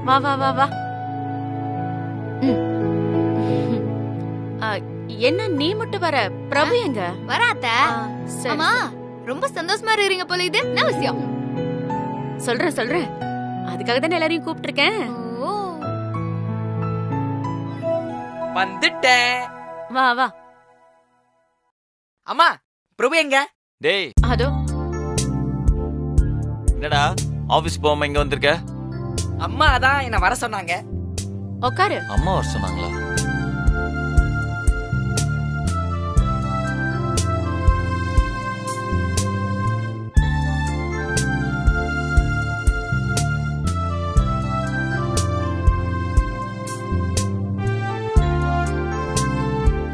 வா வா வா வா. என்ன நீ மட்டும் வர? பிரபு எங்க? வராத்த. அம்மா ரொம்ப சந்தோஷமா இருக்கீங்க போல. இது என்ன விஷயம்? சொல்றேன். அதுக்காக தான் எல்லாரையும் கூப்பிட்டு இருக்கேன். வந்துட்டேன். வா வா. அம்மா பிரபு எங்க? டேய் அதோ. என்னடா ஆபீஸ் போகாம இங்க வந்திருக்க? அம்மா தான் என்ன வர சொன்னாங்க. உட்காரு. அம்மா வர சொன்னாங்களா?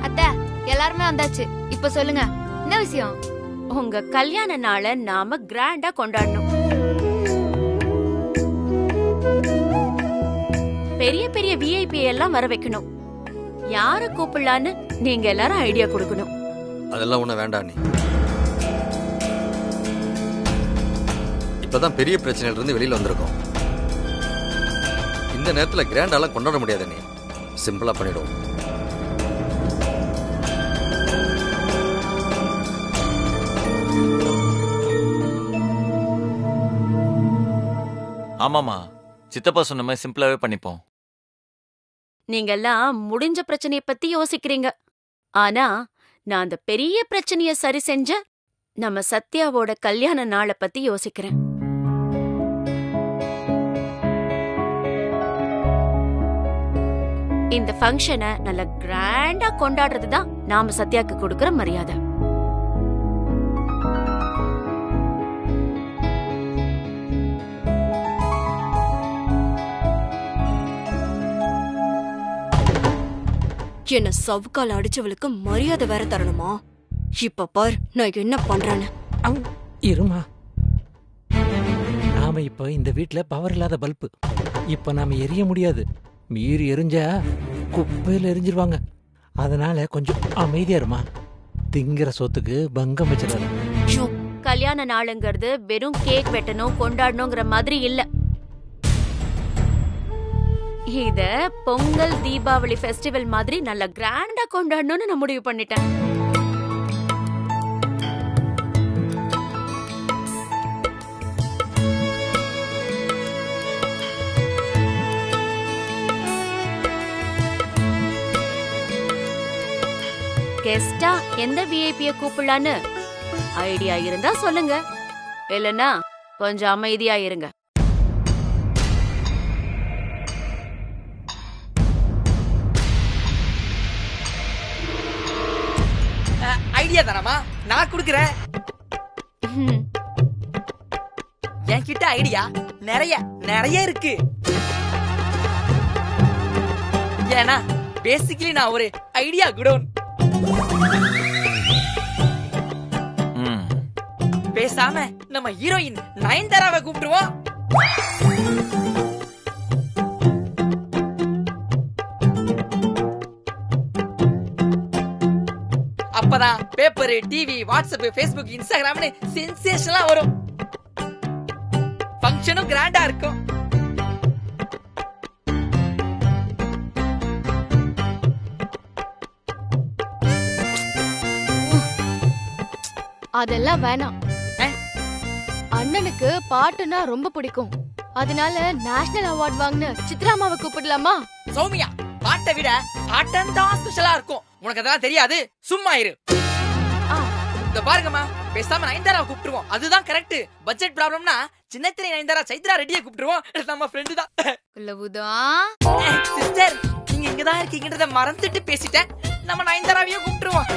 அத்தை எல்லாருமே வந்தாச்சு. இப்ப சொல்லுங்க என்ன விஷயம்? உங்க கல்யாண நாளை நாம கிராண்டா கொண்டாடணும். பெரிய பெரிய விஐபி எல்லாம் வர வைக்கணும். யார கூப்பிடலான்னு நீங்க எல்லாரும் ஐடியா கொடுக்கணும். அதெல்லாம் ஒண்ணு வேண்டாம். நீ இப்பதான் பெரிய பிரச்சனையில இருந்து வெளியில வந்திருக்கோம். இந்த நேரத்துல கிராண்டாலாம் கொண்டாட முடியாது. நீ சிம்பிளா பண்ணிடுவோம். ஆமாமா, சித்தப்பா சொன்ன மாதிரி சிம்பிளாவே பண்ணிப்போம். நீங்க எல்லாம் முடிஞ்ச பிரச்சனைய பத்தி யோசிக்கிறீங்க. ஆனா நான் அந்த பெரிய பிரச்சனைய சரி செஞ்ச நம்ம சத்யாவோட கல்யாண நாளை பத்தி யோசிக்கிறேன். இந்த ஃபங்க்ஷனை நல்ல கிராண்டா கொண்டாடுறதுதான் நாம சத்யாக்கு கொடுக்கிற மரியாதை. என்ன சவுக்கால அடிச்சவளுக்கு மரியாதை வேற தரணுமா? இப்ப பார் நான் என்ன பண்றேன்னு. இருமா, நாம இப்ப இந்த வீட்டுல பவர் இல்லாத பல்பு. இப்ப நாம எரிய முடியாது. மீறி எரிஞ்சா குப்பையில எரிஞ்சிருவாங்க. அதனால கொஞ்சம் அமைதியா இருமா. திங்கிற சொத்துக்கு பங்கம் வச்சிடாது. கல்யாண நாளுங்கிறது வெறும் கேக் வெட்டணும் கொண்டாடணுங்கிற மாதிரி இல்ல. இத பொங்கல் தீபாவளி ஃபெஸ்டிவல் மாதிரி நல்ல கிராண்டா கொண்டாடணும்னு நான் முடிவு பண்ணிட்டேன். கெஸ்டா எந்த விஐபிய கூப்பிடலான்னு ஐடியா இருந்தா சொல்லுங்க. இல்லனா கொஞ்சம் அமைதியா இருங்க. ஐடியா தானமா நான் குடுக்கறேன். என்கிட்ட ஐடியா நிறைய இருக்கு. ஏன்னா பேசிக்கலி நான் ஒரு ஐடியா குடோன். பேசாம நம்ம ஹீரோயின் நயன்தாராவை கூப்பிடுவோம். அப்பதான் பேப்பர், டிவி, வாட்ஸ்அப், ஃபேஸ்புக், இன்ஸ்டாகிராம்னு சென்சேஷனலா வரும். ஃபங்க்ஷனும் கிராண்டா இருக்கும். அதெல்லாம் வேணாம். அண்ணனுக்கு பாட்டுனா ரொம்ப பிடிக்கும். அதனால நேஷனல் அவார்ட் வாங்கின சித்ராமாவை கூப்பிடலாமா? சௌமியா, பாட்டை விட ஆட்டம் தான் ஸ்பெஷலா இருக்கும். உனக்கு அதெல்லாம் தெரியாது, சும்மா இரு. இந்த பாருங்கம்மா, பேசாம நயன்தாரா கூப்பிட்டுருவோம். அதுதான் கரெக்ட். பட்ஜெட் ப்ராப்ளம்னா சின்னத்திரை நயன்தாரா சைத்ரா ரெட்டியை கூப்பிட்டுருவோம். நம்ம ஃப்ரெண்டு தான். சிஸ்டர், நீங்க இங்கதான் இருக்கீங்கன்றத மறந்துட்டு பேசிட்டேன். நம்ம நயன்தாராவையும் கூப்பிட்டுருவோம்.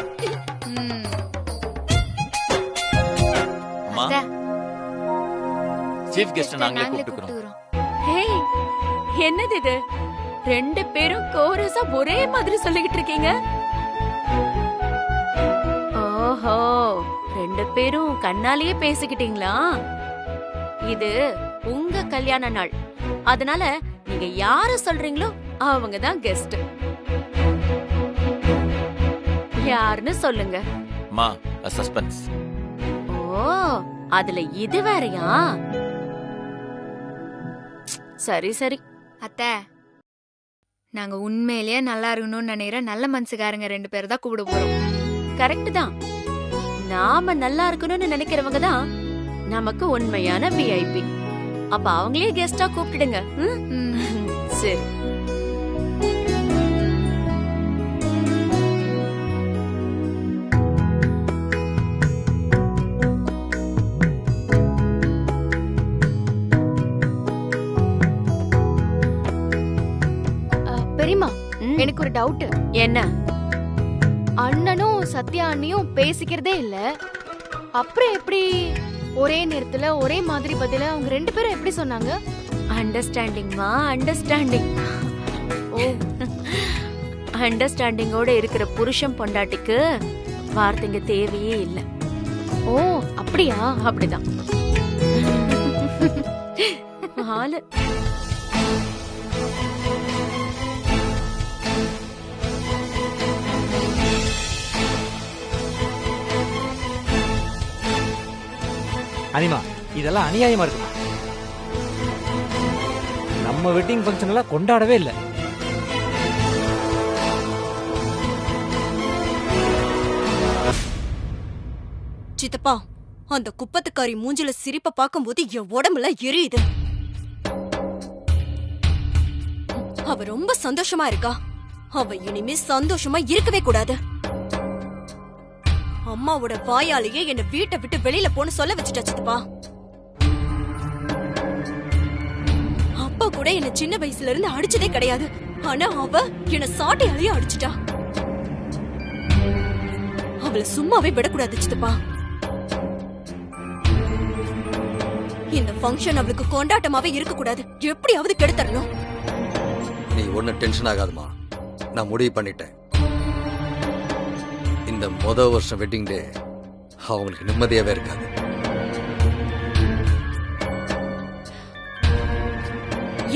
சீஃப் கெஸ்ட் நாங்களே கூப்பிட்டுக்கிறோம். ஹே, என்னது இது? ரெண்டு பேரும் கோரஸா ஒரே மாதிரி சொல்லிக்கிட்டு இருக்கீங்க. ஓஹோ, ரெண்டு பேரும் கண்ணாலேயே பேசிக்கிட்டீங்களா? இது உங்க கல்யாண நாள். அதனால நீங்க யார சொல்றீங்களோ அவங்க தான் கெஸ்ட். யாருன்னு சொல்லுங்க. மா, சஸ்பென்ஸ். ஓ, அதுல இது வேறயா? சரி சரி. அத்தை, நாங்க உண்மையிலேயே நல்லா இருக்கணும்னு நினைக்கிற நல்ல மனசுக்காரங்க 2 பேரை தான் கூப்பிட போறோம். கரெக்ட் தான். நாம நல்லா இருக்கணும்னு நினைக்கிறவங்க தான் நமக்கு உண்மையான விஐபி. அப்ப அவங்களே கெஸ்டா கூப்பிடுங்க. சரி. பெரியம்மா, எனக்கு ஒரு டவுட். என்ன? அண்ணனும் சத்யா அண்ணியும் பேசிக்கிறதே இல்ல, அப்புறம் எப்படி ஒரே நேரத்துல ஒரே மாதிரி பதில அவங்க 2 பேரும் எப்படி சொன்னாங்க? அண்டர்ஸ்டாண்டிங்மா, அண்டர்ஸ்டாண்டிங். ஓ, அண்டர்ஸ்டாண்டிங்கோட இருக்கிற புருஷன் பொண்டாட்டிக்கு வார்த்தைங்க தேவையே இல்ல. ஓ அப்படியா? அப்படிதான். ஆளு. அனிமா, இதெல்லாம் அநியாயமா இருக்கு. நம்ம வெட்டிங் ஃபங்க்ஷன் எல்லாம் கொண்டாடவே இல்லை. சித்தப்பா, அந்த குப்பத்துக்காரி மூஞ்சில சிரிப்ப பார்க்கும்போது என் உடம்புல எரியுது. அவ ரொம்ப சந்தோஷமா இருக்கா. அவ இனிமே சந்தோஷமா இருக்கவே கூடாது. அம்மாவோட வாயாலேயே என்ன வீட்டை விட்டு வெளியில போன்னு சொல்ல வச்சுட்டா சித்தப்பா. அப்பா கூட என்ன சின்ன வயசுல இருந்து அடிச்சதே கிடையாது. ஆனா அவ என்ன சாட்டையாலேயே அடிச்சிட்டா. அவளை சும்மாவே விடக்கூடாது சித்தப்பா. இந்த ஃபங்க்ஷன் அவளுக்கு கொண்டாட்டமாவே இருக்க கூடாது. எப்படியாவது கெடுத்தரணும். நீ ஒன்னும் டென்ஷன் ஆகாதுமா. நான் முடிவு பண்ணிட்டேன். இந்த வருஷம் வெட்டிங் டே அவங்களுக்கு நிம்மதியாவே இருக்காது.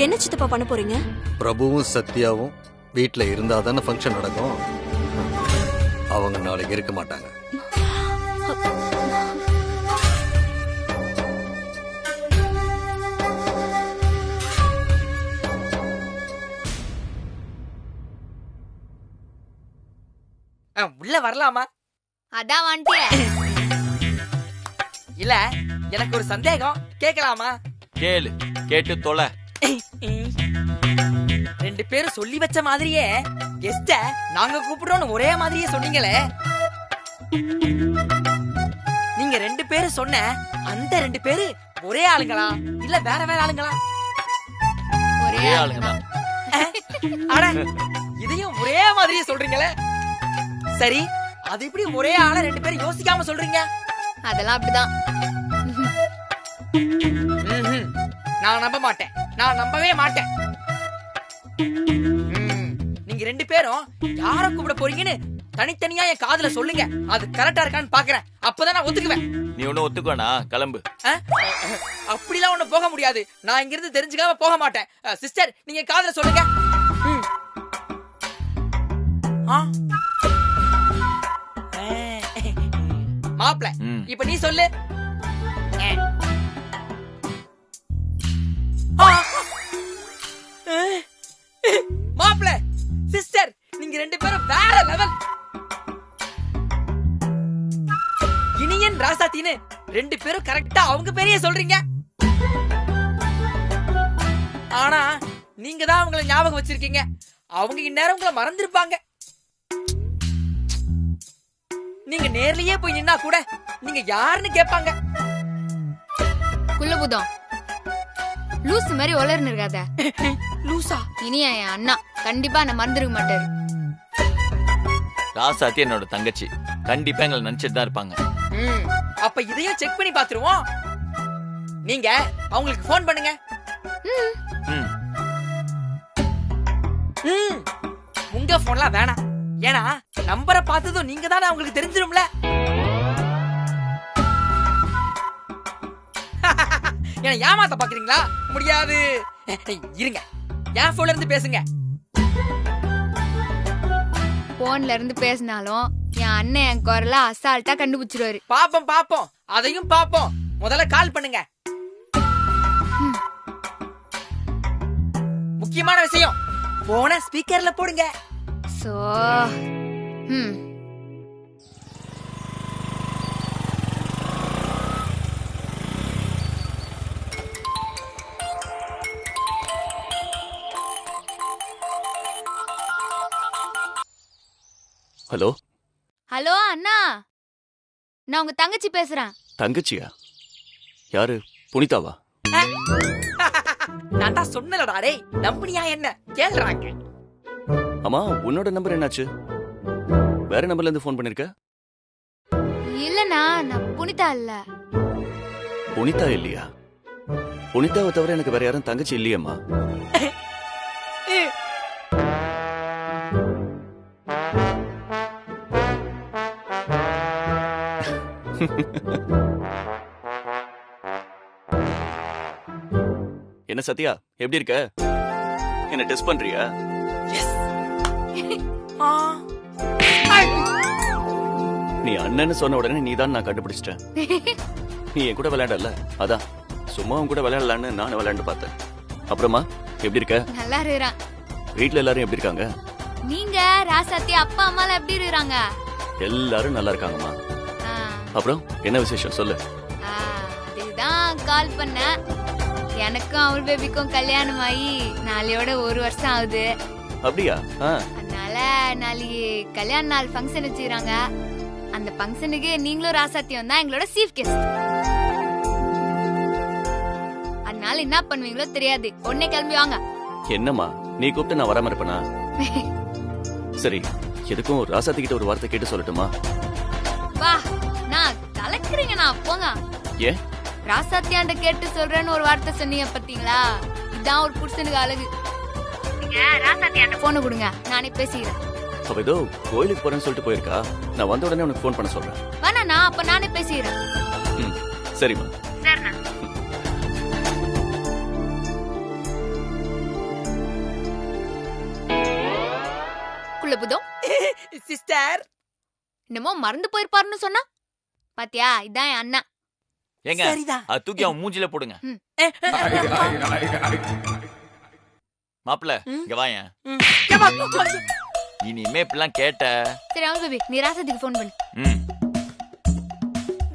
என்ன சித்தப்பா பண்ண போறீங்க? பிரபுவும் சத்யாவும் வீட்டுல இருந்தாதானே ஃபங்க்ஷன் நடக்கும். அவங்க நாளைக்கு இருக்க மாட்டாங்க. உள்ள வரலாமா? அதான் வந்துட்டியே. இல்ல, எனக்கு ஒரு சந்தேகம், கேட்கலாமா? கேளு, கேட்டு தொலை. 2 பேரும் சொல்லி வச்ச மாதிரியே கெஸ்ட நாங்க கூப்பிடுறோம்னு ஒரே மாதிரியே சொன்னீங்களே. நீங்க 2 பேரும் சொன்ன அந்த 2 பேரு ஒரே ஆளுங்களா இல்ல வேற வேற ஆளுங்களா? ஒரே ஆளுங்கதான். அட, இதையும் ஒரே மாதிரியே சொல்றீங்களே. சரி, அது இப்படி ஒரே ஆள 2 பேரும் யோசிக்காம சொல்றீங்க? அதெல்லாம் அப்படிதான். நான் நம்ப மாட்டேன். நான் நம்பவே மாட்டேன். நீங்க 2 பேரும் யார கூப்பிட போறீங்கன்னு தனித்தனியா என் காதுல சொல்லுங்க. அது கரெக்டா இருக்கான்னு பாக்குறேன். அப்பதான் நான் ஒத்துக்குவேன். நீ ஒண்ணு ஒத்துக்கோனா? கிளம்பு. அப்படிலாம் ஒண்ணு போக முடியாது. நான் இங்க இருந்து தெரிஞ்சுக்காம போக மாட்டேன். சிஸ்டர், நீங்க காதுல சொல்லுங்க. மாப்ள, இப்ப நீ சொல்லு. மாப்ள, சிஸ்டர், நீங்க 2 பேரும் வேற லெவல். இனியன் ராசாத்தின்னு 2 பேரும் கரெக்டா அவங்க பேரையே சொல்றீங்க. ஆனா நீங்க தான் அவங்கள ஞாபகம் வச்சிருக்கீங்க. அவங்க இந்நேரம் உங்களை மறந்துருப்பாங்க. நீங்க நேர்லயே போய் நின்னா கூட நீங்க யாருன்னு கேட்பாங்க. குள்ளபுதம், லூஸ் மாதிரி வளர்ந்து இருக்காத. லூசா? இனியா என் அண்ணா கண்டிப்பா என்ன மறந்துருக்க மாட்டாரு. ராசாத்தி என்னோட தங்கச்சி. கண்டிப்பா எங்களை நினைச்சிட்டு தான் இருப்பாங்க. அப்ப இதையும் செக் பண்ணி பாத்துருவோம். நீங்க அவங்களுக்கு போன் பண்ணுங்க. உங்க போன்லாம் வேணாம். ஏன்னா நம்பரை பார்த்ததும் நீங்க தானே அவங்களுக்கு தெரிஞ்சிரும்ல. என்ன ஏமாத்த பாக்குறீங்களா? முடியாது. இருங்க, என் போன்ல இருந்து பேசுங்க. போன்ல இருந்து பேசினாலும் என் அண்ணன் என் குரல அசால்ட்டா கண்டுபிடிச்சிருவாரு. பாப்போம் பாப்போம், அதையும் பாப்போம். முதல்ல கால் பண்ணுங்க. முக்கியமான விஷயம். போன ஸ்பீக்கர்ல போடுங்க. சோ ஹலோ ஹலோ அண்ணா, நான் உங்க தங்கச்சி பேசுறேன். தங்கச்சியா? யாரு? புனிதாவா? நான் தான் சொன்னலடா டேய், நம்புனியா என்ன கேக்குறாங்க. அம்மா, உன்னோட நம்பர் என்னாச்சு? வேற நம்பர்ல இருந்து ஃபோன் பண்ணிருக்க? இல்லண்ணா, நான் புனிதா இல்ல. புனிதா இல்லையா? புனிதாவை தவிர எனக்கு வேற யாரும் தங்கச்சி இல்லையம்மா. என்ன சத்யா, எப்படி இருக்க? என்ன டெஸ்ட் பண்றியா? நீ அண்ணன்னு சொன்ன உடனே நீதான் நான் கண்டுபிடிச்சிட்டேன். நீ என் கூட விளையாடல, அதான் சும்மா உன் கூட விளையாடலான்னு நானும் விளையாண்டு பார்த்தேன். அப்புறமா எப்படி இருக்க? நல்லா இருக்கிறான். வீட்ல எல்லாரும் எப்படி இருக்காங்க? நீங்க ராசாத்தி அப்பா அம்மாலாம் எப்படி இருக்காங்க? எல்லாரும் நல்லா இருக்காங்கம்மா. அப்புறம் என்ன விசேஷம் சொல்லு. அதுதான் கால் பண்ண. எனக்கும் அவள் பேபிக்கும் கல்யாணம் ஆகி நாளையோட 1 வருஷம் ஆகுது. அப்படியா? அதனால நாளைக்கு கல்யாண நாள் ஃபங்க்ஷன் வச்சுக்கிறாங்க. அந்த ஃபங்க்ஷனுக்கு நீங்களும் ராசாத்தியும் தான் எங்களோட சீஃப் கெஸ்ட். அதனால என்ன பண்ணுவீங்களோ தெரியாது, உடனே கிளம்பி வாங்க. என்னம்மா, நீ கூப்பிட்டு நான் வராம இருப்பேனா? சரி, எதுக்கும் ராசாத்தி கிட்ட ஒரு வார்த்தை கேட்டு சொல்லட்டுமா? வா, நான் கலக்குறீங்க. நான் போங்க. ஏன்? ராசாத்தியாண்ட கேட்டு சொல்றேன்னு ஒரு வார்த்தை சொன்னீங்க பாத்தீங்களா, இதான் ஒரு புருஷனுக்கு அழகு. நீங்க ராசாத்தியாண்ட போன கொடுங்க, நானே பேசிக்கிறேன். அவ ஏதோ கோயிலுக்கு போறேன்னு சொல்லிட்டு போயிருக்கா. நான் வந்த உடனே உனக்கு ஃபோன் பண்ண சொல்றேன். வேணா, அப்ப நானே பேசிக்கிறேன். சரிம்மா. சரிண்ணா. குள்ளபுதம் சிஸ்டர், என்னமோ மறந்து போயிருப்பாருன்னு சொன்னா பாத்தியா, இதான் என் அண்ணா. ஏங்க, சரிதான். அது தூக்கி அவன் மூஞ்சில போடுங்க. மாப்பிள்ள, இங்க வாயேன். இனிமே இப்பெல்லாம் கேட்ட. சரி அவள் பேபி, நீ ராசாத்திக்கு ஃபோன் பண்ணு.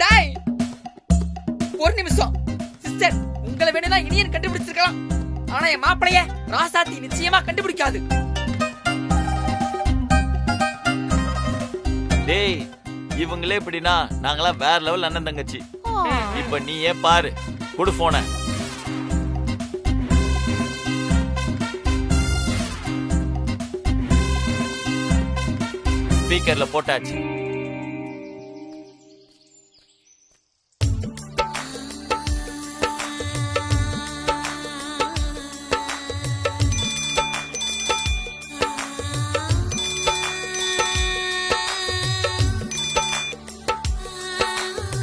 டேய், ஒரு நிமிஷம். சிஸ்டர், உங்களை வேணும்னா இனியன் கண்டுபிடிச்சிருக்கலாம். ஆனா என் மாப்பிளைய ராசாத்தி நிச்சயமா கண்டுபிடிக்காது. டேய், இவங்களே இப்படின்னா நாங்களாம் வேற லெவல் அண்ணன் தங்கச்சி. இப்ப நீ ஏன் பாரு, கொடு போன. ஸ்பீக்கர்ல போட்டாச்சு.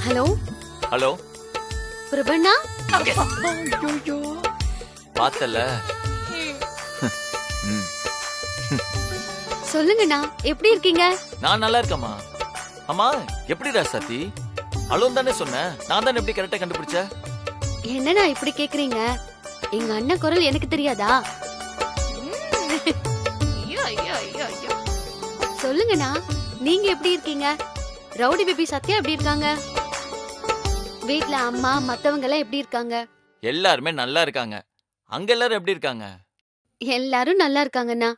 ஹலோ ஹலோ பிரபண்ணா, பார்த்தல. சொல்லுங்கண்ணா, எப்படி இருக்கீங்க? நான் நல்லா இருக்கேம்மா. அம்மா, எப்படி ராசாத்தி? அலோன் தானே சொன்னேன், நான் தானே எப்படி கரெக்டா கண்டுபிடிச்ச? என்னண்ணா இப்படி கேக்குறீங்க? எங்க அண்ணன் குரல் எனக்கு தெரியாதா? சொல்லுங்கண்ணா, நீங்க எப்படி இருக்கீங்க? ரவுடி பேபி சத்யா எப்படி இருக்காங்க? வீட்ல அம்மா மத்தவங்க எல்லாம் எப்படி இருக்காங்க? எல்லாருமே நல்லா இருக்காங்க. அங்க எல்லாரும் எப்படி இருக்காங்க? எல்லாரும் நல்லா இருக்காங்கண்ணா.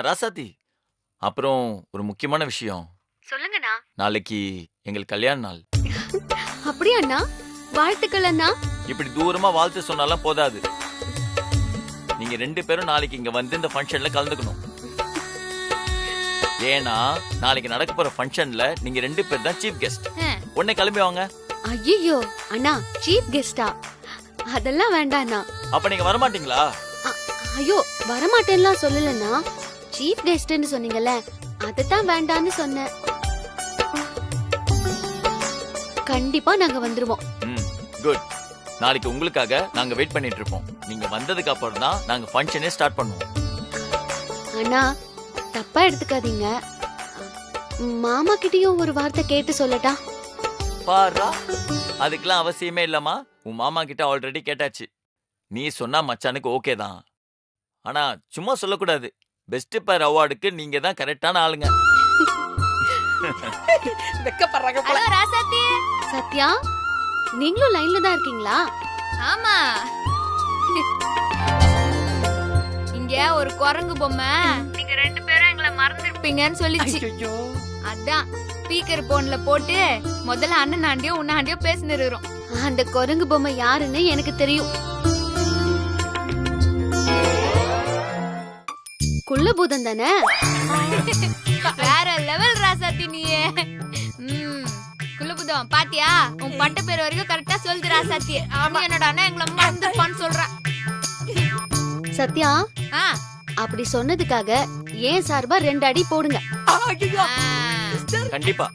ராசாத்தி, அப்புறம் ஒரு முக்கியமான விஷயம். சொல்லுங்கண்ணா. நாளைக்கு எங்களுக்கு கல்யாண நாள். அப்படியா அண்ணா? வாழ்த்துக்கள் அண்ணா. இப்படி தூரமா வாழ்த்து சொன்னாலும் போதாது. நீங்க 2 பேரும் நாளைக்கு இங்க வந்து இந்த ஃபங்க்ஷன்ல கலந்துக்கணும். ஏன்னா நாளைக்கு நடக்க போற ஃபங்க்ஷன்ல நீங்க 2 பேர் தான் சீஃப் கெஸ்ட். உடனே கிளம்பி வாங்க. ஐயோ அண்ணா, சீஃப் கெஸ்டா? அதெல்லாம் வேண்டாம் அண்ணா. அப்ப நீங்க வர மாட்டீங்களா? ஐயோ, வரமாட்டேன்லாம் சொல்லலண்ணா. சீஃப் கெஸ்ட்னு சொன்னீங்கல்ல, அதத்தான் வேண்டான்னு சொன்னேன். கண்டிப்பா நாங்க வந்துருவோம். குட். நாளைக்கு உங்களுக்காக நாங்க வெயிட் பண்ணிட்டு இருப்போம். நீங்க வந்ததுக்கு அப்புறம் தான் நாங்க ஃபங்க்ஷனே ஸ்டார்ட் பண்ணுவோம். அண்ணா, தப்பா எடுத்துக்காதீங்க. மாமா கிட்டயும் ஒரு வார்த்தை கேட்டு சொல்லட்டா? பாரா, அதுக்கெல்லாம் அவசியமே இல்லம்மா. உன் மாமா கிட்ட ஆல்ரெடி கேட்டாச்சு. நீ சொன்னா மச்சானுக்கு ஓகே தான். ஆனா சும்மா சொல்லக்கூடாது. பெஸ்ட் பேர் அவார்டுக்கு நீங்க தான் கரெக்டான ஆளுங்க. வெக்கப்படுறாங்க போல. ஹலோ ராசாத்தி. சத்யா, நீங்களும் லைன்ல தான் இருக்கீங்களா? ஆமா. இங்க ஒரு குரங்கு பொம்மை நீங்க 2 பேரும் எங்களை மறந்துருப்பீங்கன்னு சொல்லிச்சு. ஐயோ, அதான் ஸ்பீக்கர் போன்ல போட்டு முதல்ல அண்ணனாண்டியோ உன்னாண்டியோ பேசினிருக்கிறோம். அந்த குரங்கு பொம்மை யாருன்னு எனக்கு தெரியும். குள்ளபூதம் தானே? வேற லெவல் ராசாத்தி நீயே. குள்ளபூதம் பாத்தியா, உன் பட்ட பேர் வரைக்கும் கரெக்டா சொல்லுது ராசாத்தி. ஆமா, என்னடா எங்களை மறந்துப்பான்னு சொல்ற. சத்யா, அப்படி சொன்னதுக்காக ஏன் சார்பா 2 அடி போடுங்க. ஐயோ, கண்டிப்பா.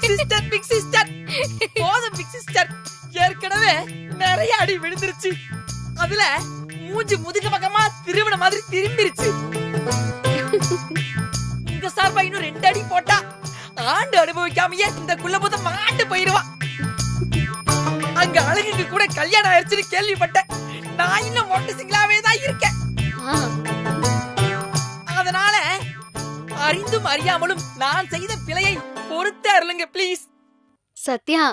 சிஸ்டர், பிக் சிஸ்டர், போதும் பிக் சிஸ்டர். ஏற்கனவே நிறைய அடி விழுந்துருச்சு. அதுல மூஞ்சி முதுகு பக்கமா திருவிட மாதிரி திரும்பிருச்சு. இந்த சார்பா இன்னும் 2 அடி போட்டா ஆண்டு அனுபவிக்காமயே இந்த குள்ளபூதம் மாண்டு போயிருவா. அங்க அழகுக்கு கூட கல்யாணம் ஆயிடுச்சுன்னு கேள்விப்பட்டேன். நான் இன்னும் மொட்டை சிங்களாவே தான் இருக்கேன். அதனால அறிந்தும் அறியாமலும் நான் செய்த பிழையை பொறுத்து அருளுங்க ப்ளீஸ். சத்யா,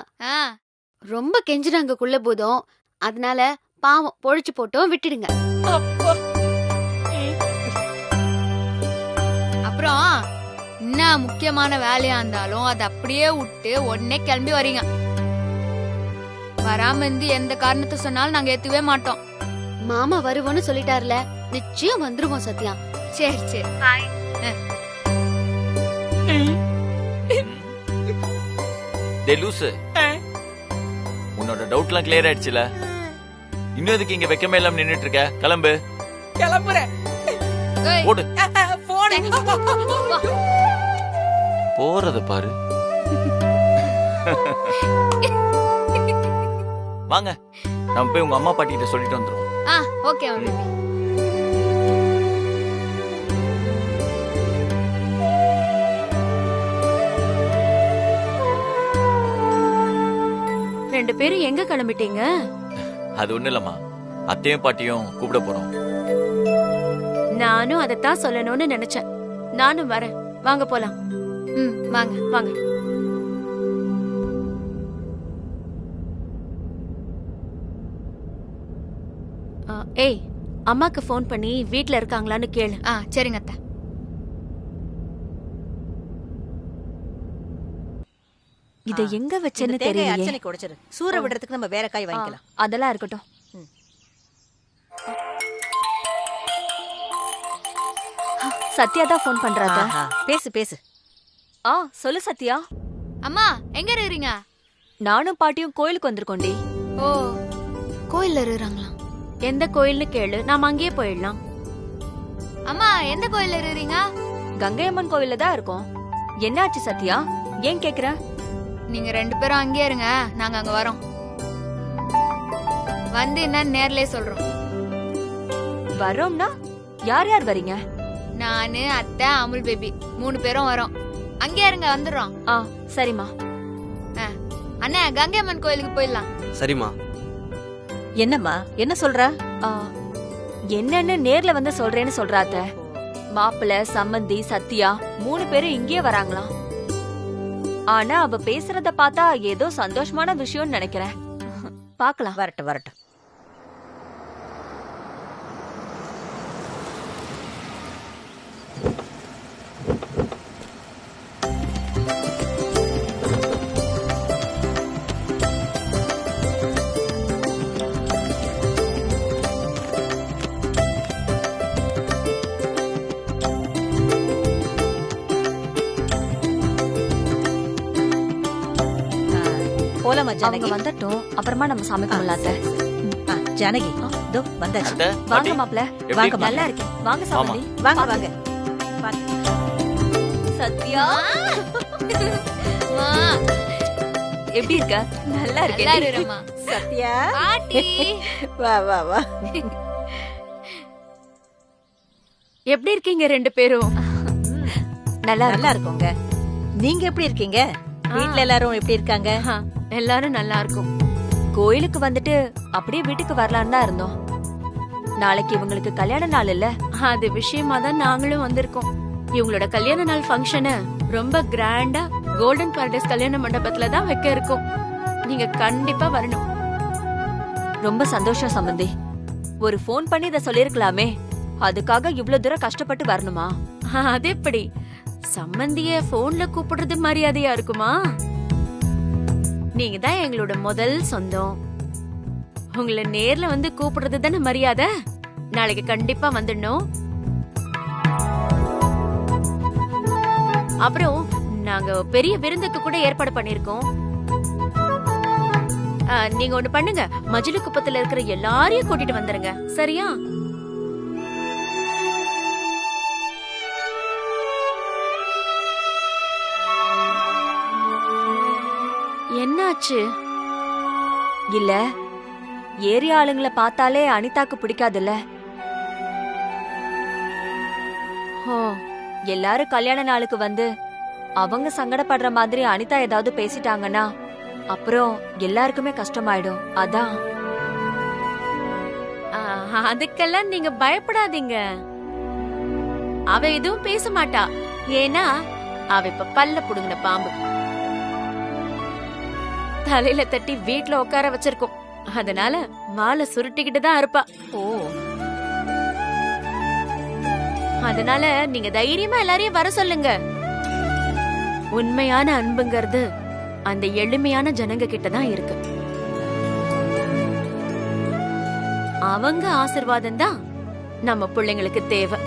ரொம்ப கெஞ்சுறாங்க குள்ளபூதம். அதனால பாவம் பொழிச்சு போட்டோம் விட்டுடுங்க. அப்புறம் என்ன முக்கியமான வேலையா இருந்தாலும் அதை அப்படியே விட்டு உடனே கிளம்பி வரீங்க. வராம இருந்து எந்த காரணத்தை சொன்னாலும் நாங்க ஏத்துவே மாட்டோம். மாமா வருவோன்னு சொல்லிட்டாருல, நிச்சயம் வந்துருவோம் சத்யா. சரி சரி, பாய். டேய் லூசு, உன்னோட டவுட்லாம் கிளியர் ஆயிடுச்சுல? இன்னும் எதுக்கு இங்க வெக்கமே இல்லாம நின்னுட்டு இருக்க? கிளம்பு. கிளம்புறேன். ஓடு. போன் போறத பாரு. வாங்க, நம்ம போய் உங்க அம்மா பாட்டி கிட்ட சொல்லிட்டு வந்துருவோம். ஓகே. ரெண்டு பேரும் எங்க கிளம்பிட்டீங்க? அது ஒண்ணு இல்லம்மா, அத்தையும் பாட்டியும் கூப்பிட போறோம். நானும் அதத்தான் சொல்லணும்னு நினைச்சேன். நானும் வரேன், வாங்க போலாம். வாங்க வாங்க. ஏய், அம்மாக்கு ஃபோன் பண்ணி வீட்ல இருக்காங்களான்னு கேளு. சரிங்க அத்தை. இத எங்க வச்சேன்னு தெரியல. அர்ச்சனைக்கு உடைச்சிரு. சூற விடுறதுக்கு நம்ம வேற காய் வாங்கிக்கலாம். அதெல்லாம் இருக்கட்டும். சத்யா தான் ஃபோன் பண்றாங்க. பேசு பேசு. சொல்லு சத்யா. அம்மா எங்க இருக்கீங்க? நானும் பாட்டியும் கோயிலுக்கு வந்திருக்கோண்டி. ஓ, கோயில்ல இருக்காங்களா? எந்த கோயில்னு கேளு, நாம அங்கேயே போயிடலாம். அம்மா எந்த கோயில்ல இருக்கீங்க? கங்கை அம்மன் கோயில்ல தான் இருக்கோம். என்னாச்சு சத்யா, ஏன் கேக்குற? நீங்க 2 பேரும் அங்கேயே இருங்க, நாங்க அங்க வரோம். வந்து என்னன்னு நேர்லயே சொல்றோம். வரோம்னா யார் யார் வரீங்க? நானு, அத்தை, அமுல் பேபி 3 பேரும் வரோம். அங்கே இருங்க, வந்துடுறோம். சரிம்மா. அண்ணா, கங்கை அம்மன் கோயிலுக்கு போயிடலாம். சரிம்மா. என்னம்மா, என்ன சொல்ற? என்னன்னு நேர்ல வந்து சொல்றேன்னு சொல்றாத்த. மாப்பிள்ள, சம்மந்தி, சத்யா 3 பேரும் இங்கே வராங்களாம். ஆனா அவ பேசுறத பார்த்தா ஏதோ சந்தோஷமான விஷயம்னு நினைக்கிறேன். பாக்கலாம். வரட்டும் வரட்டும். போலாமா ஜானகி? அவங்க வந்துட்டோம், அப்புறமா நம்ம சாமி கும்பிடலாத்த. ஜானகி தோ வந்தாச்சு. அத்தை, வாங்க பாட்டி, மாப்ள. எப்படி வாங்க, இருக்கீங்க? நல்லா இருக்கேன். வாங்க சாமி. வாங்க வாங்க. சத்யா எப்படி இருக்க? நல்லா நல்லா இருக்கேன். இருமா. சத்யா பாட்டி வா வா வா. எப்படி இருக்கீங்க 2 பேரும்? நல்லா நல்லா இருக்கோங்க. நீங்க எப்படி இருக்கீங்க? வீட்ல எல்லாரும் எப்படி இருக்காங்க? எல்லாரும் நல்லா இருக்கும். கோயிலுக்கு வந்துட்டு அப்படியே வீட்டுக்கு வரலான்னு தான் இருந்தோம். நாளைக்கு இவங்களுக்கு கல்யாண நாள் இல்ல? அது விஷயமா தான் நாங்களும் வந்திருக்கோம். இவங்களோட கல்யாண நாள் ஃபங்க்ஷனை ரொம்ப கிராண்டா கோல்டன் பாரடைஸ் கல்யாண மண்டபத்துல தான் வைக்க இருக்கோம். நீங்க கண்டிப்பா வரணும். ரொம்ப சந்தோஷம் சம்பந்தி. ஒரு ஃபோன் பண்ணி இத சொல்லிருக்கலாமே. அதுக்காக இவ்ளோ தூரம் கஷ்டப்பட்டு வரணுமா? அது எப்படி? சம்பந்திய போன்ல கூப்பிடுறது மரியாதையா இருக்குமா? நீங்க தான் எங்களோட முதல் சொந்தம். உங்களை நேர்ல வந்து கூப்பிடுறது தானே மரியாதை. நாளைக்கு கண்டிப்பா வந்துடணும். அப்புறம் நாங்க பெரிய விருந்துக்கு கூட ஏற்பாடு பண்ணிருக்கோம். நீங்க ஒண்ணு பண்ணுங்க, மஜிலி குப்பத்துல இருக்கிற எல்லாரையும் கூட்டிட்டு வந்துருங்க, சரியா? என்னாச்சு? இல்ல, ஏரியா ஆளுங்களை பார்த்தாலே அனிதாக்கு பிடிக்காதுல்ல. ஓ, எல்லாரும் கல்யாண நாளுக்கு வந்து அவங்க சங்கடப்படுற மாதிரி அனிதா ஏதாவது பேசிட்டாங்கன்னா அப்புறம் எல்லாருக்குமே கஷ்டமாயிடும். அதான். அதுக்கெல்லாம் நீங்க பயப்படாதீங்க. அவ எதுவும் பேச மாட்டா. ஏன்னா அவ இப்ப பல்ல புடுங்கின பாம்பு. தலையில தட்டி வீட்ல உட்கார வச்சிருக்கோம். அதனால வாழை சுருட்டிக்கிட்டு தான் இருப்பா. ஓ, அதனால நீங்க தைரியமா எல்லாரையும் வர சொல்லுங்க. உண்மையான அன்புங்கிறது அந்த எளிமையான ஜனங்க கிட்ட தான் இருக்கு. அவங்க ஆசீர்வாதம் தான் நம்ம பிள்ளைங்களுக்கு தேவை.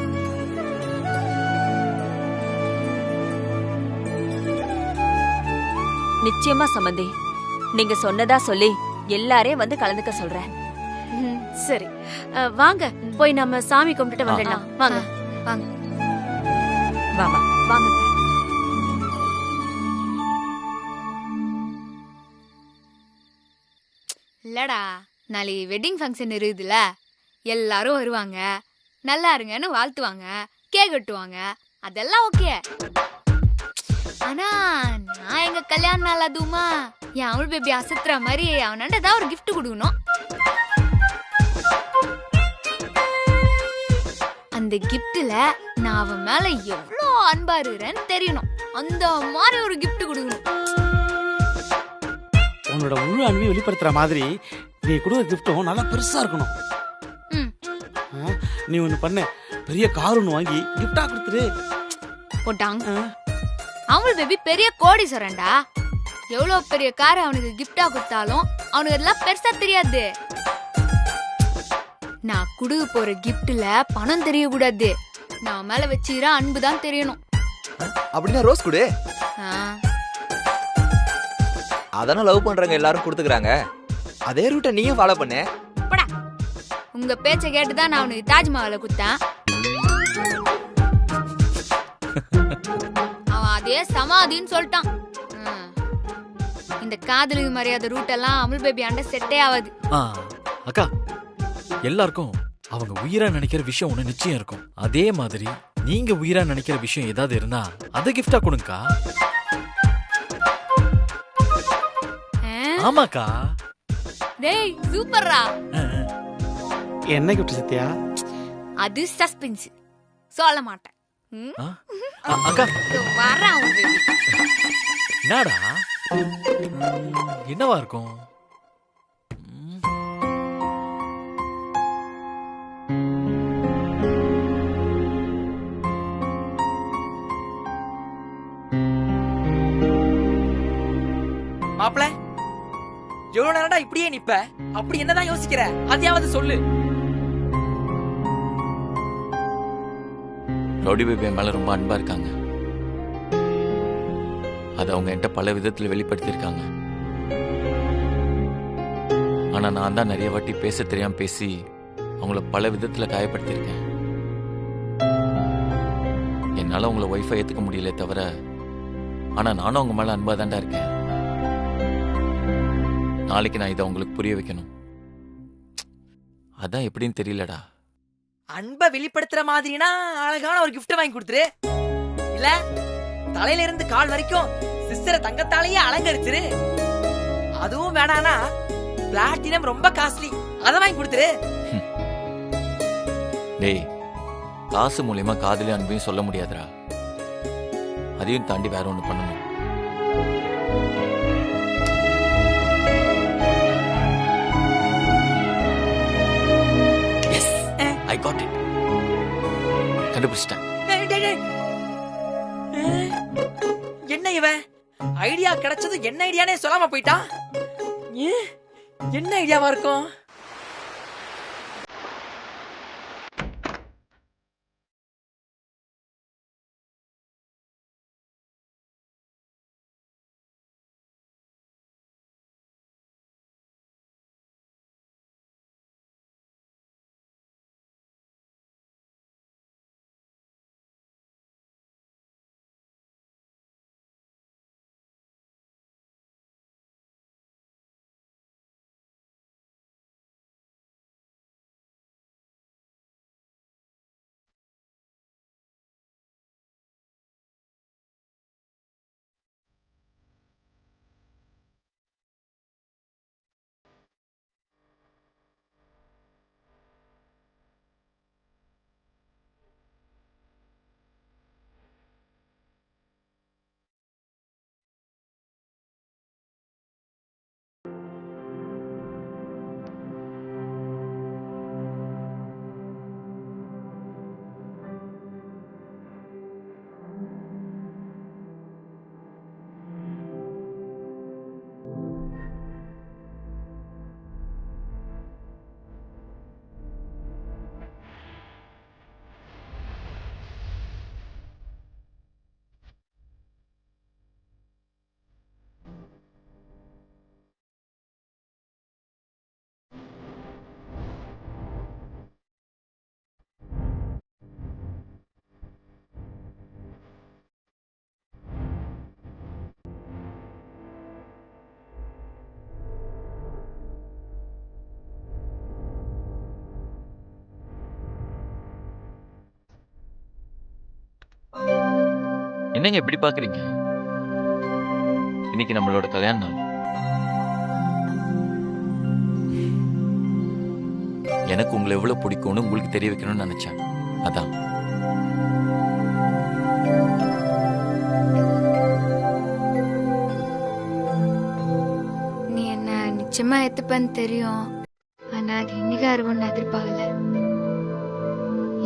நிச்சயமா சம்பந்தி. நீங்க சொன்னதா சொல்லி எல்லாரையும் வந்து கலந்துக்க சொல்றேன். சரி, வாங்க போய் நம்ம சாமி கும்பிட்டுட்டு வந்துடலாம். வாங்க வாங்க வா வா. வாங்க. இல்லடா, நாளைக்கு வெட்டிங் ஃபங்க்ஷன் இருக்குதுல்ல, எல்லாரும் வருவாங்க, நல்லா இருங்கன்னு வாழ்த்துவாங்க, கேக் வெட்டுவாங்க, அதெல்லாம் ஓகே. ஆனா நான் எங்க கல்யாண நாள் அதுவுமா என் அமுல் பேபி அசத்துற மாதிரி அவனாண்ட ஏதாவது ஒரு கிஃப்ட் கொடுக்கணும். அந்த கிஃப்ட்ல நான் அவன் மேல எவ்வளோ அன்பா இருக்கிறேன்னு தெரியணும். அந்த மாதிரி ஒரு கிஃப்ட் கொடுக்கணும். உன்னோட முழு அன்பையும் வெளிப்படுத்துற மாதிரி நீ கொடுக்குற கிஃப்டும் நல்லா பெருசா இருக்கணும். நீ ஒண்ணு பண்ண, பெரிய கார் ஒன்று வாங்கி கிஃப்டா கொடுத்துரு. போட்டாங்க. அமுல் பேபி பெரிய கோடீஸ்வரன்டா. எவ்வளவு பெரிய கார் அவனுக்கு கிஃப்டா கொடுத்தாலும் அவனுக்கு அதெல்லாம் பெருசா தெரியாது. நான் கொடுக்க போற கிஃப்ட்ல பணம் தெரியக்கூடாது, நான் மேல வச்சுக்கிற அன்பு தான் தெரியணும். அப்படின்னா ரோஸ் கொடு. அதான லவ் பண்றவங்க எல்லாரும் கொடுத்துக்கறாங்க. அதே ரூட்டை நீயும் ஃபாலோ பண்ணு. உங்க பேச்ச கேட்டுதான் நான் அவனுக்கு தாஜ்மஹாலை கொடுத்தேன். அவன் அதே சமாதின்னு சொல்லிட்டான். இந்த காதலுக்கு மரியாதை ரூட் எல்லாம் அமுல் பேபி ஆண்ட செட்டே ஆகாது. அக்கா, எல்லாருக்கும் அவங்க உயிரா நினைக்கிற விஷயம் ஒண்ணு நிச்சயம் இருக்கும். அதே மாதிரி நீங்க உயிரா நினைக்கிற விஷயம் ஏதாவது இருந்தா அதை கிஃப்டா கொடுங்கக்கா. ஆமாக்கா. டேய் சூப்பர்ரா. என்ன கிஃப்ட் சத்யா? அது சஸ்பென்ஸ், சொல்ல மாட்டேன். அக்கா வரேன் அமுல் பேபி. என்னடா, என்னவா இருக்கும்? மாப்ள, எவ்வளவு நேரம்டா இப்படியே நிப்ப? அப்படி என்னதான் யோசிக்கிற? அதையாவது சொல்லு. ரவுடி பேபி மேல ரொம்ப அன்பா இருக்காங்க. அது அவங்க என்கிட்ட பல விதத்துல வெளிப்படுத்தியிருக்காங்க. ஆனா நான் தான் நிறைய வாட்டி பேச தெரியாம பேசி அவங்கள பல விதத்துல காயப்படுத்தியிருக்கேன். என்னால உங்களை ஒய்ஃபை ஏத்துக்க முடியல தவிர, ஆனா நானும் அவங்க மேல அன்பா தான்டா இருக்கேன். நாளைக்கு நான் இதை உங்களுக்கு புரிய வைக்கணும். அதான் எப்படின்னு தெரியலடா. அன்பை வெளிப்படுத்துற மாதிரினா அழகான ஒரு கிஃப்ட் வாங்கி கொடுத்துரு. இல்ல தலையில இருந்து கால் வரைக்கும் ரிஜிஸ்டரை தங்கத்தாலேயே அலங்கரிச்சிரு. அதுவும் வேணானா பிளாட்டினம் ரொம்ப காஸ்ட்லி, அதை வாங்கி கொடுத்துரு. டேய், காசு மூலியமா காதலையும் அன்பையும் சொல்ல முடியாதுடா. அதையும் தாண்டி வேற ஒண்ணு பண்ணணும். Yes, I got it. கண்டுபிடிச்சிட்டேன். என்ன இவன் ஐடியா கிடைச்சது என்ன ஐடியானே சொல்லாம போயிட்டான். என்ன ஐடியாவா இருக்கும்? என்னங்க இப்படி பாக்குறீங்க? இன்னைக்கு நம்மளோட கல்யாண நாள். எனக்கு உங்களை எவ்வளவு பிடிக்கும்னு உங்களுக்கு தெரிய வைக்கணும்னு நினைச்சேன். அதான். நீ என்ன நிச்சயமா ஏத்துப்பன்னு தெரியும். ஆனா அது இன்னைக்கு இருக்கும்னு எதிர்பார்க்கல.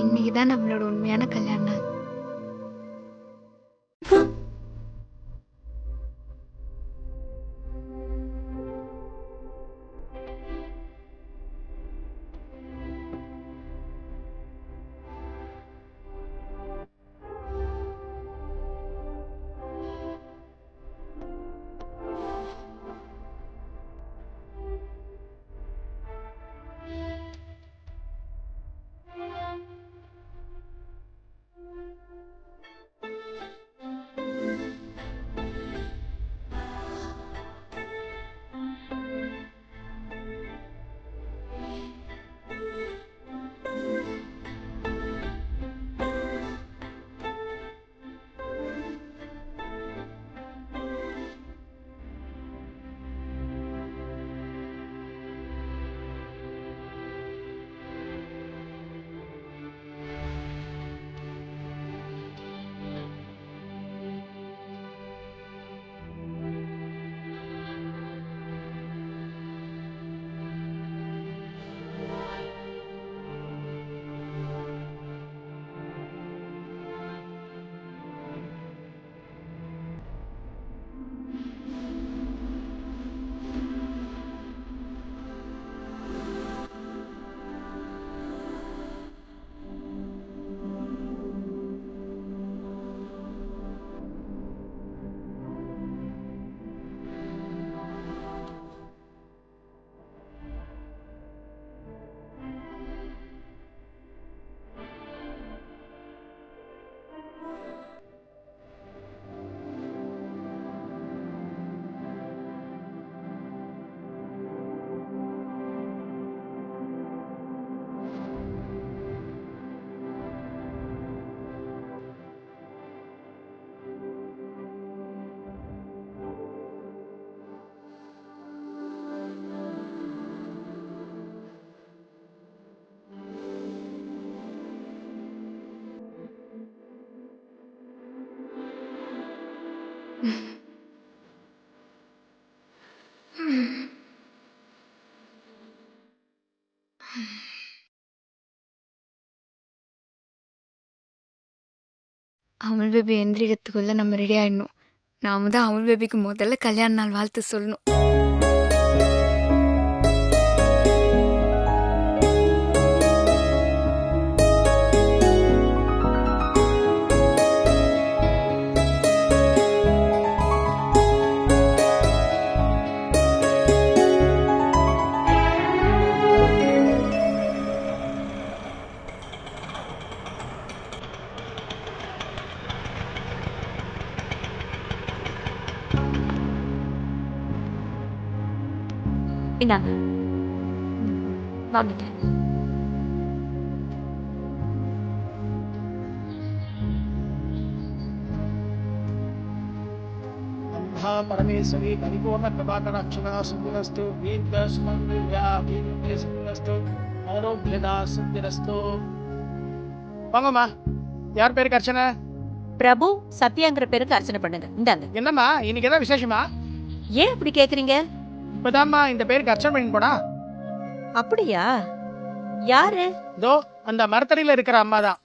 இன்னைக்குதான் நம்மளோட உண்மையான கல்யாண நாள். அமுல் பேபி எந்திரிக்கிறதுக்குள்ள நம்ம ரெடி ஆயிடணும். நாம தான் அமுல் பேபிக்கு முதல்ல கல்யாண நாள் வாழ்த்து சொல்லணும். இந்தாங்க வாங்கிட்டேன். பரமேஸ்வரி பரிபூர்ண பிரபாகராட்சணா சுந்தரஸ்து வீர்தஸ்மந்தஸ்து ஆரோக்கியதா சுந்தரஸ்து. வாங்கம்மா, யார் பேருக்கு அர்ச்சனை? பிரபு சத்யாங்கிற பேருக்கு அர்ச்சனை பண்ணுங்க. இந்தாங்க. என்னம்மா இன்னைக்கு ஏதாவது விசேஷமா? ஏன் இப்படி கேக்குறீங்க? இப்பதாம்மா இந்த பேருக்கு அர்ச்சனை பண்ணி போனா. அப்படியா? யாரு? இதோ அந்த மரத்தடியில இருக்கிற அம்மா தான்.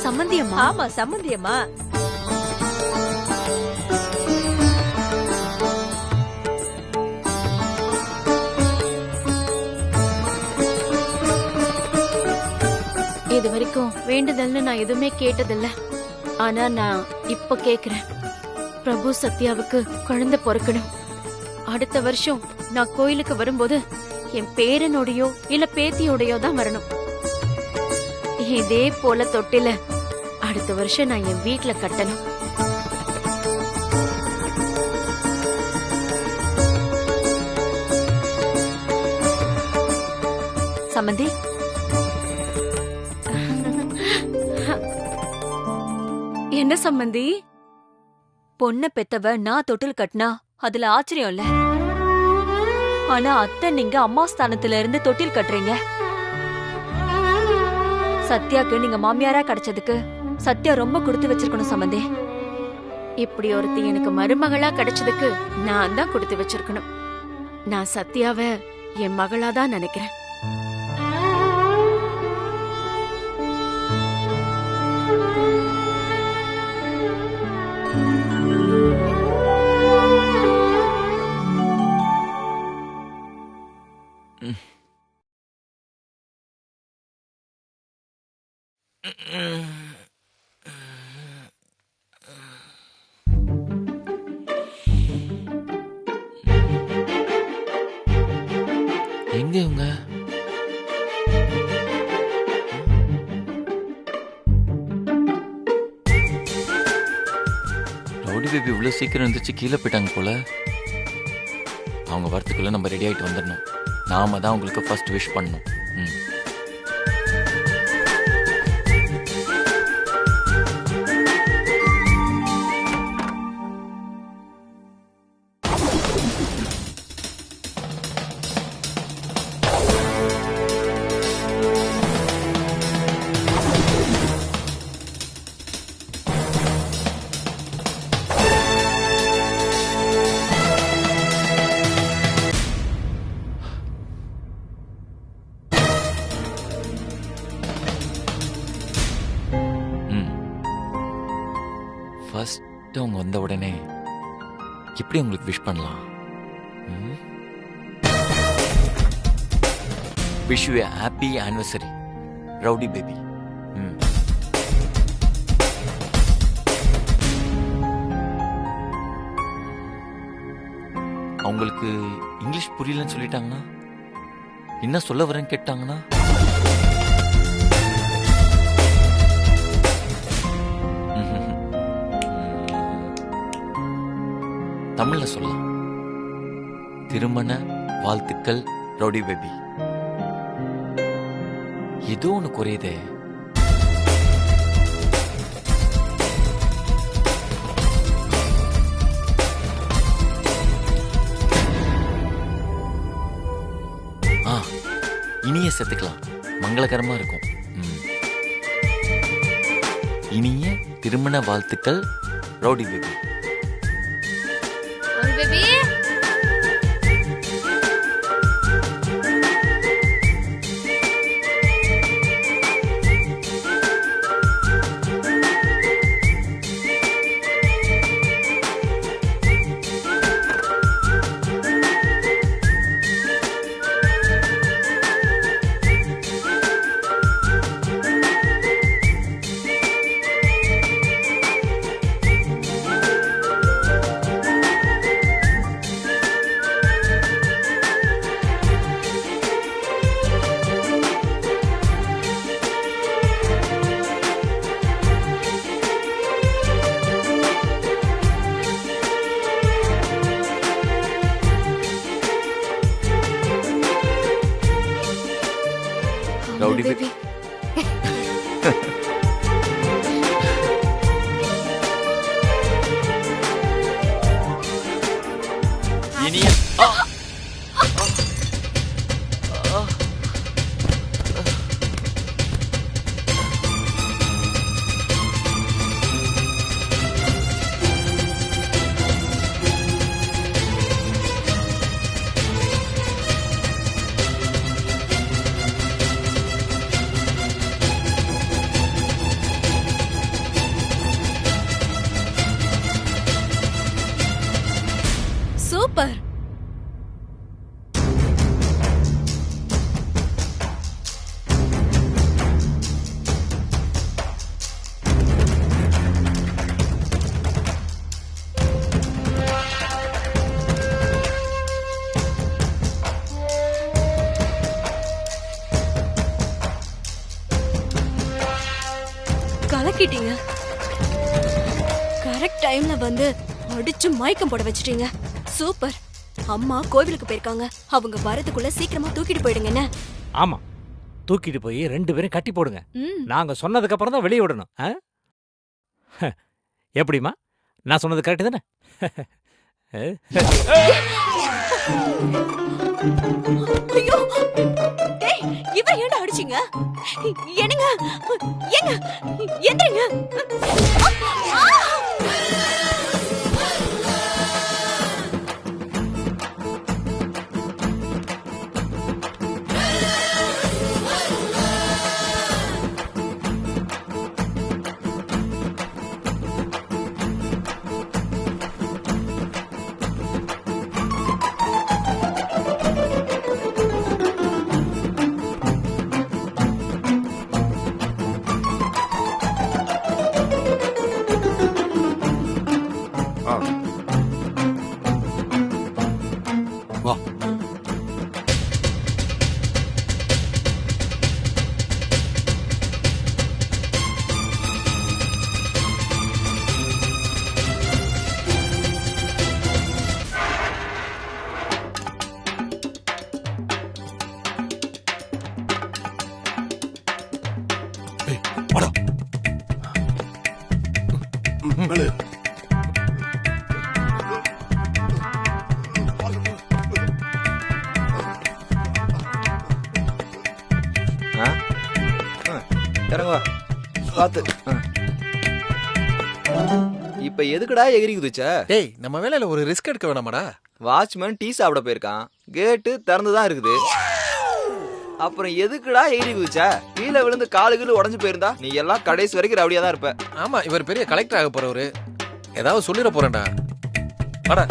சம்மந்தியம்மா? ஆமா சம்மந்தியம்மா. இது வரைக்கும் வேண்டுதல்னு நான் எதுவுமே கேட்டதில்ல. ஆனா நான் இப்ப கேக்குறேன். பிரபு சத்யாவுக்கு குழந்தை பிறக்கணும். அடுத்த வருஷம் நான் கோயிலுக்கு வரும்போது என் பேரனோடையோ இல்ல பேத்தியோடையோ தான் வரணும். இதே போல தொட்டில அடுத்த வருஷம் நான் என் வீட்டுல கட்டணும். சம்மந்தி, என்ன சம்மந்தி? பொண்ண பெத்தவ நான் தொட்டில் கட்டினா அதுல ஆச்சரியம் இல்ல. ஆனா அத்தை நீங்க அம்மா ஸ்தானத்துல இருந்து தொட்டில் கட்டுறீங்க. சத்யாக்கு நீங்க மாமியாரா கிடைச்சதுக்கு சத்யா ரொம்ப கொடுத்து வச்சிருக்கணும் சம்மந்தி. இப்படி ஒருத்தி எனக்கு மருமகளா கிடைச்சதுக்கு நான் தான் கொடுத்து வச்சிருக்கணும். நான் சத்யாவை என் மகளாதான் நினைக்கிறேன். எங்க இவங்க? ரவுடி பேபி இவ்வளவு சீக்கிரம் இருந்துச்சு கீழே போயிட்டாங்க போல. அவங்க வரத்துக்குள்ள நம்ம ரெடி ஆயிட்டு வந்துடணும். நாம தான் உங்களுக்கு ஃபர்ஸ்ட் விஷ் பண்ணணும். ஃபர்ஸ்ட் அவங்க வந்த உடனே எப்படி உங்களுக்கு விஷ் பண்ணலாம்? Wish you happy anniversary rowdy baby. அவங்களுக்கு இங்கிலீஷ் புரியலன்னு சொல்லிட்டாங்கன்னா, என்ன சொல்ல வரேன்னு கேட்டாங்கன்னா, தமிழ்ல சொல்லலாம். திருமண வாழ்த்துக்கள் ரவுடி பேபி. ஏதோ ஒண்ணு குறையுதே. இனிய சேர்த்துக்கலாம். மங்களகரமா இருக்கும். இனிய திருமண வாழ்த்துக்கள் rowdy baby. Baby rowdy baby. இனிய சூப்பர். கலக்கிட்டீங்க. கரெக்ட் டைம்ல வந்து அடிச்சு மயக்கம் போட வச்சிட்டீங்க. சூப்பர். அம்மா கோவிலுக்கு போயிருக்காங்க. அவங்க வரதுக்குள்ள சீக்கிரமா தூக்கிட்டு போயிடுங்க. என்ன? ஆமா, தூக்கிட்டு போய் 2 பேரும் கட்டி போடுங்க. நாங்க சொன்னதுக்கு அப்புறம் தான் வெளியே விடணும். எப்படிமா? நான் சொன்னது கரெக்ட் தானே? ஐயோ, டேய், இவரை ஏன்டா அடிச்சீங்க? என்னங்க? ஏங்க? எந்திரிங்க. வா. வாடா. மேலே. இறங்குவா பாத்து. இப்ப எதுக்குடா எகிரி குதிச்ச? டேய், நம்ம வேலையில ஒரு ரிஸ்க் எடுக்க வேணாமாடா? வாட்ச்மேன் டீ சாப்பிட போயிருக்கான். கேட்டு திறந்துதான் இருக்குது. அப்புறம் எதுக்குடா எகிரி குதிச்ச? கீழே விழுந்து காலுக்கு உடஞ்சு போயிருந்தா நீ எல்லாம் கடைசி வரைக்கும் ரவுடியா தான் இருப்ப. ஆமா, இவர் பெரிய கலெக்டர் ஆக போறவரு. ஏதாவது சொல்லிட போறேன்டா. வாடா.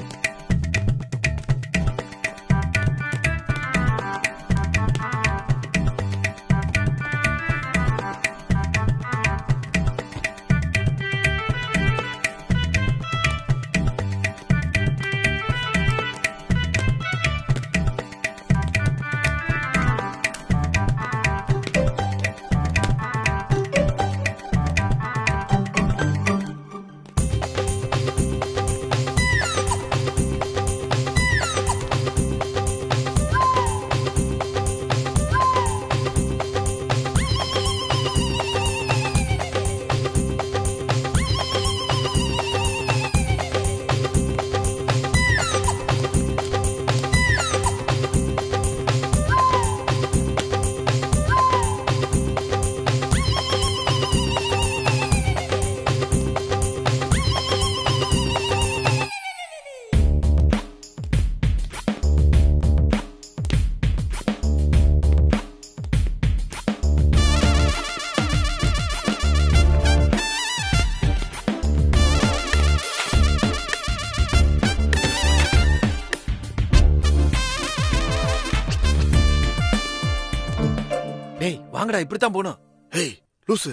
டேய் வாங்கடா இப்படித்தான் போகணும். ஹேய் லூசு,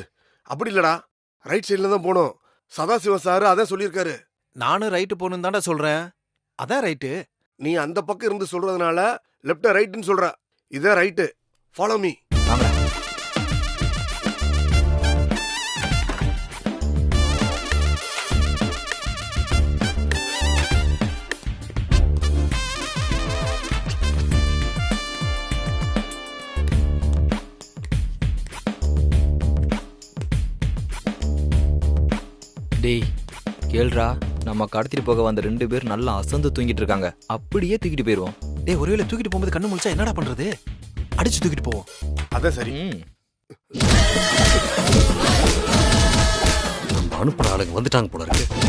அப்படி இல்லடா, ரைட் சைடுல தான் போகணும். சதாசிவம் சார் அதான் சொல்லியிருக்காரு. நானும் ரைட்டு போகணும் தான்டா சொல்றேன். அதான் ரைட்டு. நீ அந்த பக்கம் இருந்து சொல்றதுனால லெப்ட் ரைட்னு சொல்ற. இதான் ரைட்டு. Follow me. டேய் கேள்றா, நம்ம கடத்திட்டு போக வந்த 2 பேர் நல்லா அசந்து தூங்கிட்டு இருக்காங்க. அப்படியே தூக்கிட்டு போயிருவோம். டேய் ஒருவேளை தூக்கிட்டு போகும்போது கண்ணு முழிச்சா என்னடா பண்றது? அடிச்சு தூக்கிட்டு போவோம். அதான் சரி. நம்ம அனுப்புற ஆளுங்க வந்துட்டாங்க போல இருக்கு.